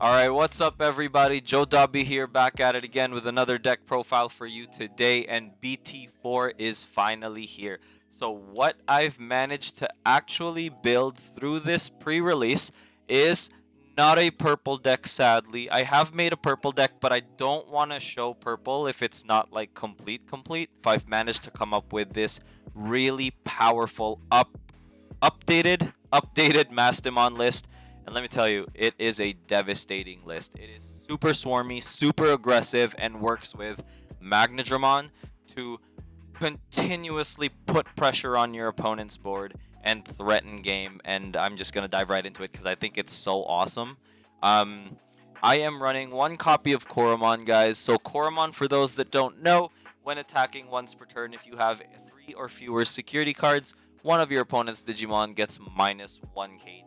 Alright, what's up everybody? Joe Dobby here, back at it again with another deck profile for you today, and BT4 is finally here. So what I've managed to actually build through this pre-release is not a purple deck, sadly. I have made a purple deck, but I don't want to show purple if it's not like complete. I've managed to come up with this really powerful updated Mastemon list. And let me tell you, it is a devastating list. It is super swarmy, super aggressive, and works with Magnadramon to continuously put pressure on your opponent's board and threaten game. And I'm just going to dive right into it because I think it's so awesome. I am running one copy of Koromon, guys. So Koromon, for those that don't know, when attacking once per turn, if you have 3 or fewer security cards, one of your opponent's Digimon gets minus 1k DP.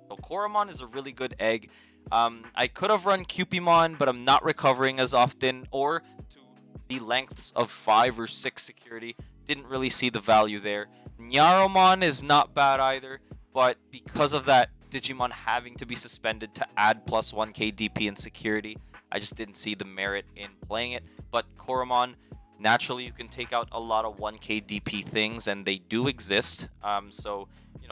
So Koromon is a really good egg. I could have run Cupimon, but I'm not recovering as often, or to the lengths of 5 or 6 security. Didn't really see the value there. Nyaromon is not bad either, but because of that Digimon having to be suspended to add plus 1k DP and security, I just didn't see the merit in playing it. But Koromon, naturally you can take out a lot of 1k DP things, and they do exist. So,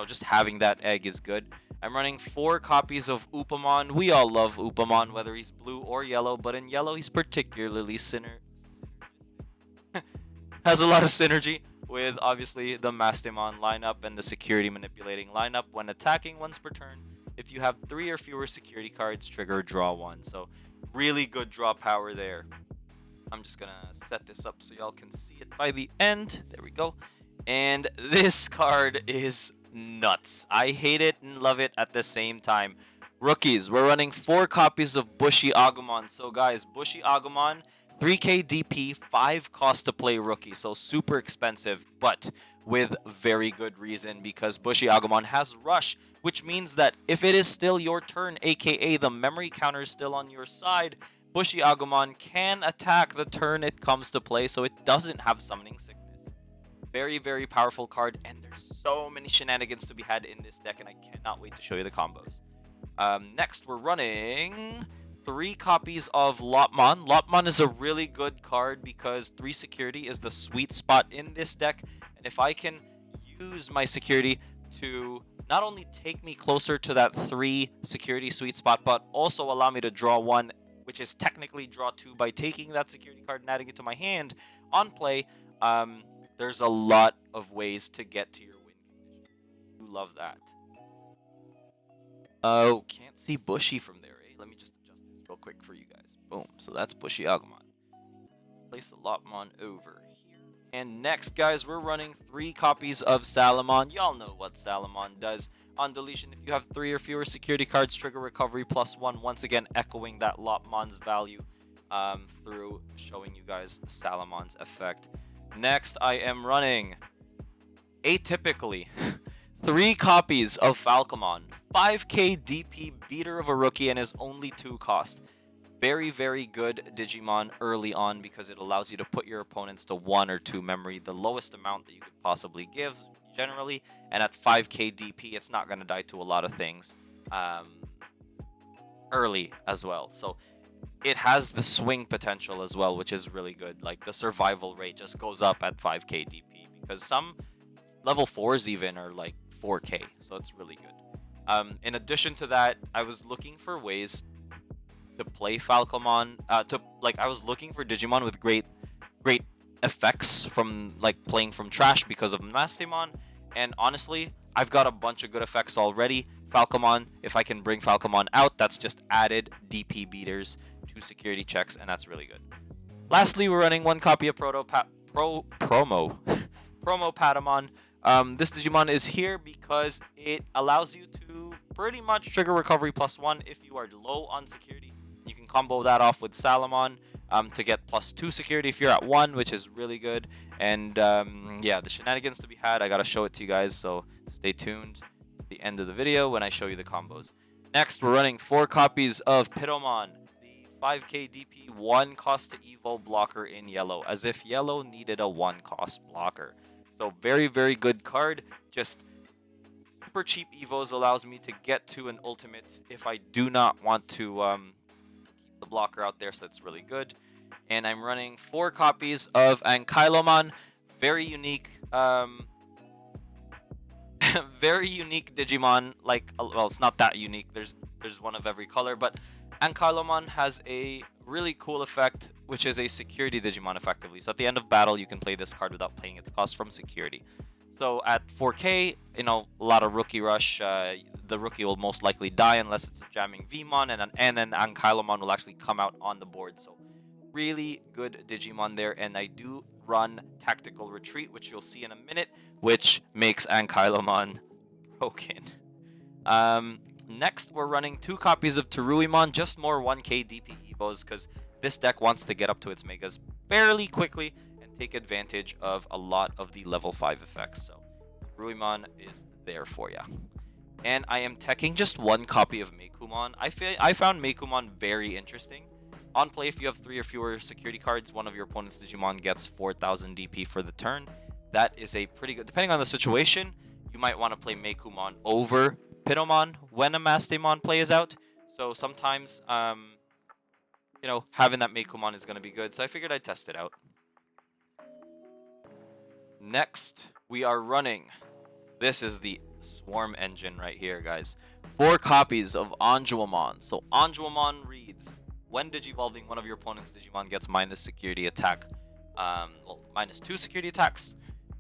just having that egg is good. I'm running 4 copies of Upamon. We all love Upamon, whether he's blue or yellow, but in yellow he's particularly has a lot of synergy with obviously the Mastemon lineup and the security manipulating lineup. When attacking once per turn, if you have 3 or fewer security cards, trigger draw 1. So really good draw power there. I'm just gonna set this up so y'all can see it by the end. There we go. And this card is nuts. I hate it and love it at the same time. Rookies, we're running 4 copies of Bushi Agumon. So guys, Bushi Agumon, 3k DP, 5 cost to play rookie. So super expensive, but with very good reason, because Bushi Agumon has Rush, which means that if it is still your turn, aka the memory counter is still on your side, Bushi Agumon can attack the turn it comes to play, so it doesn't have summoning sickness. Very, very powerful card, and there's so many shenanigans to be had in this deck, and I cannot wait to show you the combos. Next, we're running 3 copies of Lopmon. Lopmon is a really good card because 3 security is the sweet spot in this deck, and if I can use my security to not only take me closer to that 3 security sweet spot, but also allow me to draw 1, which is technically draw 2 by taking that security card and adding it to my hand on play, there's a lot of ways to get to your win condition. You love that. Oh, can't see Bushi from there, eh? Let me just adjust this real quick for you guys. Boom. So that's Bushi Agumon. Place the Lopmon over here. And next, guys, we're running 3 copies of Salamon. Y'all know what Salamon does. On deletion, if you have 3 or fewer security cards, trigger recovery +1. Once again, echoing that Lopmon's value through showing you guys Salamon's effect. Next, I am running, atypically, 3 copies of Falcomon. 5k DP beater of a rookie and is only 2 cost. Very, very good Digimon early on because it allows you to put your opponents to 1 or 2 memory, the lowest amount that you could possibly give, generally. And at 5k DP, it's not going to die to a lot of things early as well. So it has the swing potential as well, which is really good. Like, the survival rate just goes up at 5k DP because some level 4s even are like 4k, so it's really good. In addition to that, I was looking for ways to play Falcomon. I was looking for Digimon with great effects from like playing from trash because of Mastemon, and honestly, I've got a bunch of good effects already. Falcomon, if I can bring Falcomon out, that's just added DP beaters to security checks, and that's really good. Lastly, we're running 1 copy of Promo Patamon. This Digimon is here because it allows you to pretty much trigger recovery +1 if you are low on security. You can combo that off with Salamon to get +2 security if you're at 1, which is really good. And yeah, the shenanigans to be had, I gotta show it to you guys, so stay tuned to the end of the video when I show you the combos. Next, we're running 4 copies of Pitomon, the 5k DP 1 cost to Evo blocker in yellow, as if yellow needed a 1 cost blocker. So very, very good card. Just super cheap evos allows me to get to an ultimate if I do not want to keep the blocker out there, so that's really good. And I'm running 4 copies of Ankylomon, very unique, very unique Digimon. Like, well, it's not that unique. There's one of every color, but Ankylomon has a really cool effect, which is a security Digimon effectively. So at the end of battle, you can play this card without paying its cost from security. So at 4K, you know, a lot of rookie rush. The rookie will most likely die unless it's a jamming Vmon, and then Ankylomon will actually come out on the board. So really good Digimon there, and I do run Tactical Retreat, which you'll see in a minute, which makes Ankylomon broken. Next, we're running 2 copies of Teruimon, just more 1k DP Evos, because this deck wants to get up to its Megas fairly quickly and take advantage of a lot of the level 5 effects. So Teruimon is there for ya. And I am teching just 1 copy of Meikumon. I found Meikumon very interesting. On play, if you have 3 or fewer security cards, one of your opponent's Digimon gets 4,000 DP for the turn. That is a pretty good... Depending on the situation, you might want to play Meikumon over Pinomon when a Mastemon play is out. So sometimes, you know, having that Meikumon is going to be good. So I figured I'd test it out. Next, we are running... This is the Swarm engine right here, guys. 4 copies of Anjuamon. So Anjuamon reads... When Digivolving, one of your opponent's Digimon gets minus security attack, well, minus 2 security attacks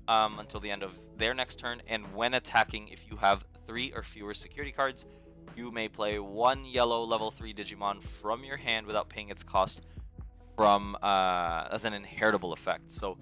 until the end of their next turn. And when attacking, if you have 3 or fewer security cards, you may play 1 yellow level 3 Digimon from your hand without paying its cost from as an inheritable effect. So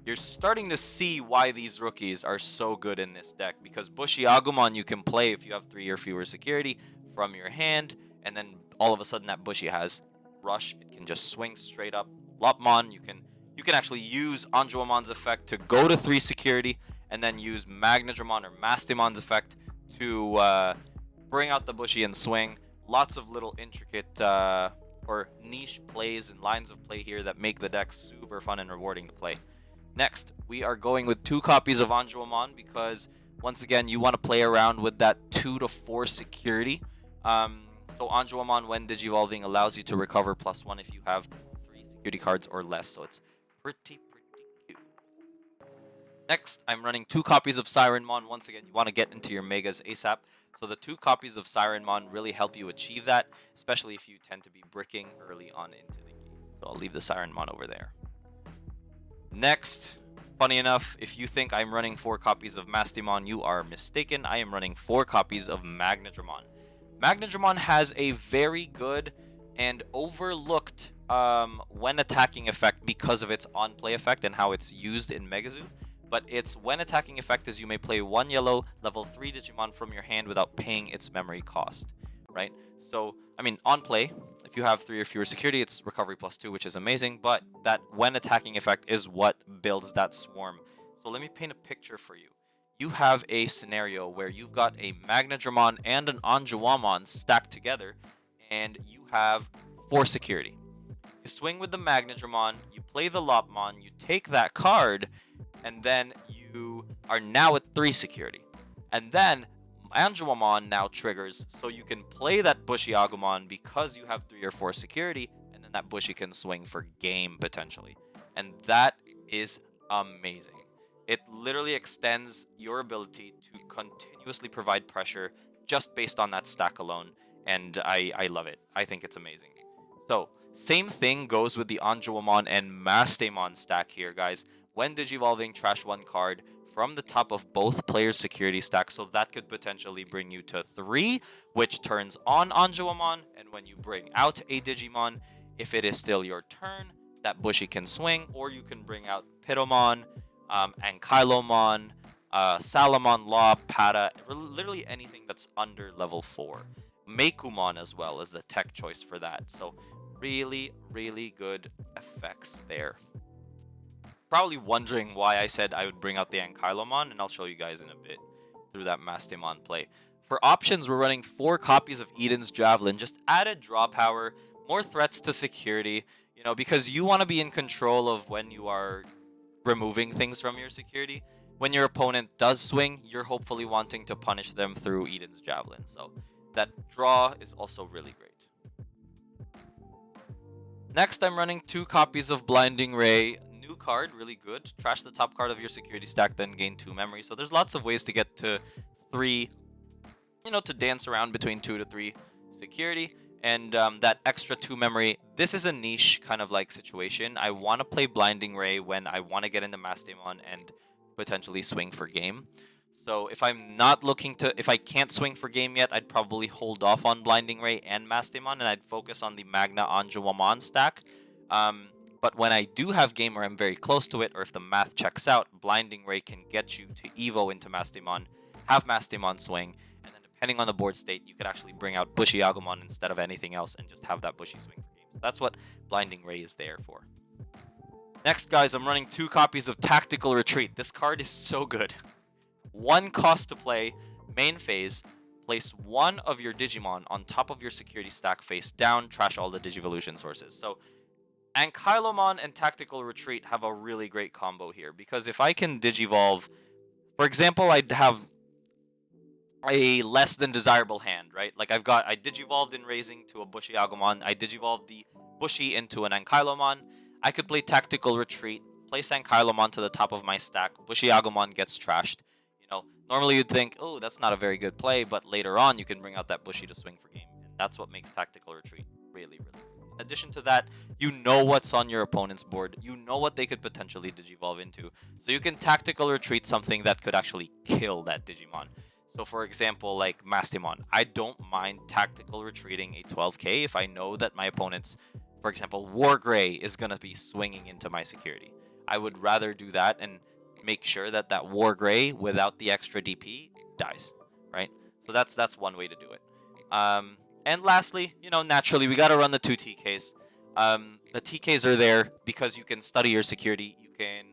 you're starting to see why these rookies are so good in this deck, because Bushi Agumon you can play if you have 3 or fewer security from your hand, and then all of a sudden that Bushi has rush. It can just swing straight up. Lopmon, you can actually use Anjuamon's effect to go to 3 security, and then use Magnadramon or Mastemon's effect to bring out the Bushi and swing. Lots of little intricate or niche plays and lines of play here that make the deck super fun and rewarding to play. Next, we are going with 2 copies of Anjuamon because, once again, you want to play around with that 2 to 4 security. So Anjuamon, when Digivolving, allows you to recover +1 if you have 3 security cards or less. So it's pretty cute. Next, I'm running 2 copies of Sirenmon. Once again, you want to get into your Megas ASAP. So the 2 copies of Sirenmon really help you achieve that, especially if you tend to be bricking early on into the game. So I'll leave the Sirenmon over there. Next, funny enough, if you think I'm running 4 copies of Mastemon, you are mistaken. I am running 4 copies of Magnadramon. Magnadramon has a very good and overlooked when attacking effect because of its on-play effect and how it's used in Megazoo. But its when attacking effect is you may play 1 yellow level 3 Digimon from your hand without paying its memory cost, right? So, I mean, on play, if you have 3 or fewer security, it's recovery +2, which is amazing, but that when attacking effect is what builds that swarm. So let me paint a picture for you. You have a scenario where you've got a Magnadramon and an Anjuamon stacked together, and you have 4 security. You swing with the Magnadramon, you play the Lopmon, you take that card, and then you are now at 3 security. And then Anjuamon now triggers, so you can play that Bushi Agumon because you have 3 or 4 security, and then that Bushi can swing for game potentially. And that is amazing. It literally extends your ability to continuously provide pressure just based on that stack alone, and I love it. I think it's amazing. So, same thing goes with the Anjuamon and Mastemon stack here, guys. When Digivolving, trash 1 card from the top of both players' security stacks, so that could potentially bring you to 3, which turns on Anjuamon, and when you bring out a Digimon, if it is still your turn, that Bushi can swing, or you can bring out Pitomon, Ankylomon, Salamon, Law, Pata, literally anything that's under level 4. Meikumon as well is the tech choice for that. So really, really good effects there. Probably wondering why I said I would bring out the Ankylomon, and I'll show you guys in a bit through that Mastemon play. For options, we're running 4 copies of Eden's Javelin, just added draw power, more threats to security, you know, because you want to be in control of when you are removing things from your security. when your opponent does swing, you're hopefully wanting to punish them through Eden's Javelin. So that draw is also really great. Next, I'm running 2 copies of Blinding Ray. New card, really good. Trash the top card of your security stack, then gain 2 memory. So there's lots of ways to get to 3, to dance around between 2 to 3 security. And that extra 2 memory, this is a niche kind of like situation. I want to play Blinding Ray when I want to get into Mastemon and potentially swing for game. So if I'm not looking to, if I can't swing for game yet, I'd probably hold off on Blinding Ray and Mastemon, and I'd focus on the Magna Anjouamon stack. But when I do have game or I'm very close to it, or if the math checks out, Blinding Ray can get you to Evo into Mastemon, have Mastemon swing, and then depending on the board state, you could actually bring out Bushi Agumon instead of anything else and just have that Bushi swing for game. So that's what Blinding Ray is there for. Next, guys, I'm running 2 copies of Tactical Retreat. This card is so good. 1 cost to play, main phase, place 1 of your Digimon on top of your security stack face down, trash all the Digivolution sources. So Ankylomon and Tactical Retreat have a really great combo here, because if I can Digivolve, for example, I'd have a less than desirable hand, right? Like I Digivolved in Raising to a Bushi Agumon, I Digivolved the Bushi into an Ankylomon. I could play Tactical Retreat, place Ankylomon to the top of my stack, Bushi Agumon gets trashed. Normally you'd think, oh, that's not a very good play, but later on you can bring out that Bushi to swing for game, and that's what makes Tactical Retreat really, really good. In addition to that, you know what's on your opponent's board, you know what they could potentially Digivolve into, so you can Tactical Retreat something that could actually kill that Digimon. So for example, like Mastemon, I don't mind Tactical Retreating a 12k if I know that my opponent's, for example, Wargrey is going to be swinging into my security. I would rather do that and make sure that that Wargrey without the extra DP dies, right? So that's one way to do it. And lastly, naturally we got to run the 2 TKs. The TKs are there because you can study your security. You can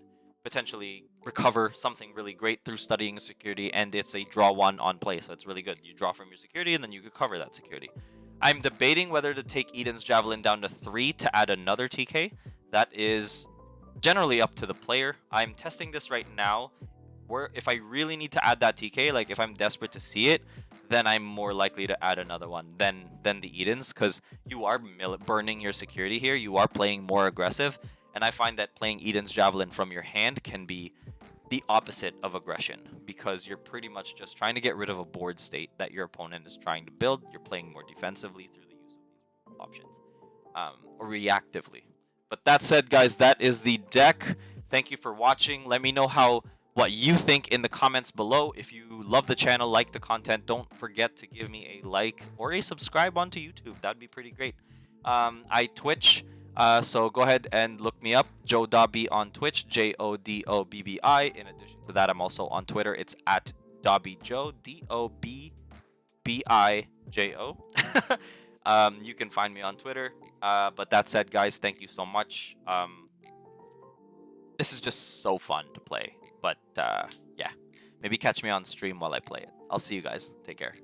potentially recover something really great through studying security, and it's a draw 1 on play, so it's really good. You draw from your security, and then you could cover that security. I'm debating whether to take Eden's Javelin down to 3 to add another TK. That is generally up to the player. I'm testing this right now, where if I really need to add that TK, like if I'm desperate to see it, then I'm more likely to add another one than the Edens, because you are burning your security here. You are playing more aggressive, and I find that playing Eden's Javelin from your hand can be the opposite of aggression, because you're pretty much just trying to get rid of a board state that your opponent is trying to build. You're playing more defensively through the use of these options, or reactively. But that said, guys, that is the deck. Thank you for watching. Let me know what you think in the comments below. If you love the channel, like the content, don't forget to give me a like or a subscribe onto YouTube. That'd be pretty great. I Twitch, so go ahead and look me up, Joe Dobby on Twitch, JODOBBI. In addition to that, I'm also on Twitter. It's at DobbyJoe, DOBBIJO. You can find me on Twitter. But that said, guys, thank you so much. This is just so fun to play. But yeah, maybe catch me on stream while I play it. I'll see you guys. Take care.